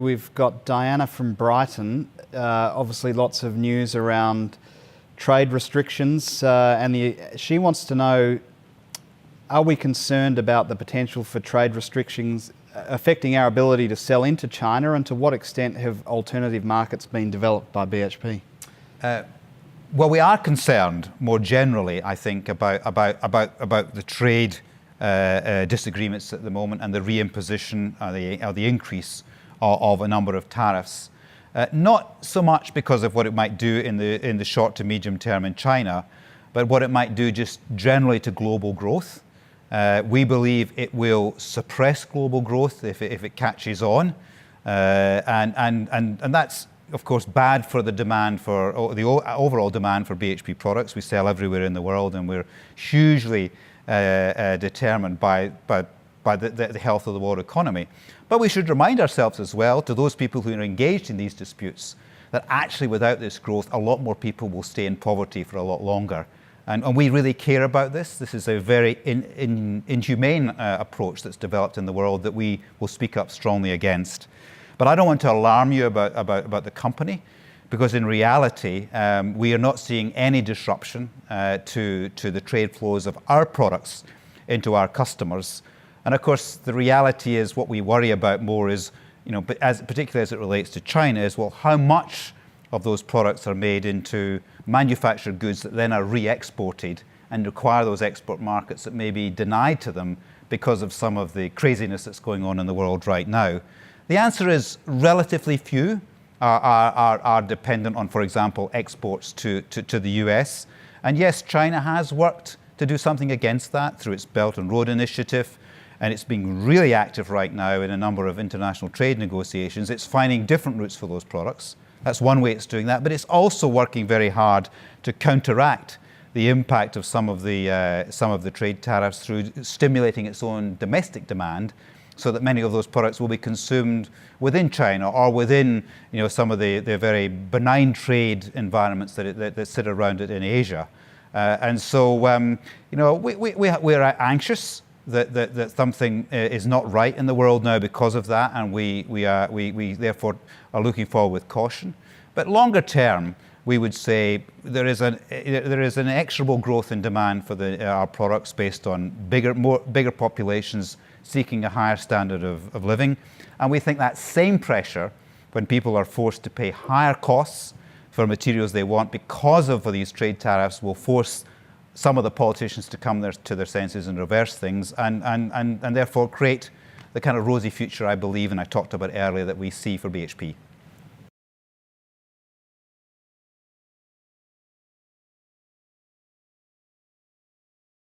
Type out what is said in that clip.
We've got Diana from Brighton. Obviously lots of news around trade restrictions she wants to know, are we concerned about the potential for trade restrictions affecting our ability to sell into China, and to what extent have alternative markets been developed by BHP? Well, we are concerned more generally, I think, about the trade disagreements at the moment and the reimposition or the increase of a number of tariffs. Not so much because of what it might do in the short to medium term in China, but what it might do just generally to global growth. We believe it will suppress global growth if it catches on, and that's of course bad for the demand for the overall demand for BHP products. We sell everywhere in the world, and we're hugely determined by the health of the world economy. But we should remind ourselves as well, to those people who are engaged in these disputes, that actually without this growth, a lot more people will stay in poverty for a lot longer. And we really care about this. This is a very inhumane approach that's developed in the world that we will speak up strongly against. But I don't want to alarm you about the company, because in reality, we are not seeing any disruption to the trade flows of our products into our customers. And of course, the reality is, what we worry about more is, particularly as it relates to China, is, well, how much of those products are made into manufactured goods that then are re-exported and require those export markets that may be denied to them because of some of the craziness that's going on in the world right now. The answer is relatively few are dependent on, for example, exports to the US. And yes, China has worked to do something against that through its Belt and Road Initiative, and it's being really active right now in a number of international trade negotiations. It's finding different routes for those products. That's one way it's doing that, but it's also working very hard to counteract the impact of some of the trade tariffs through stimulating its own domestic demand, so that many of those products will be consumed within China or within some of the very benign trade environments that sit around it in Asia. And so we're anxious that something is not right in the world now because of that, and we therefore are looking forward with caution. But longer term, we would say there is an inexorable growth in demand for our products based on bigger populations seeking a higher standard of living. And we think that same pressure, when people are forced to pay higher costs for materials they want because of these trade tariffs, will force some of the politicians to come to their senses and reverse things, and therefore create the kind of rosy future I believe, and I talked about earlier, that we see for BHP.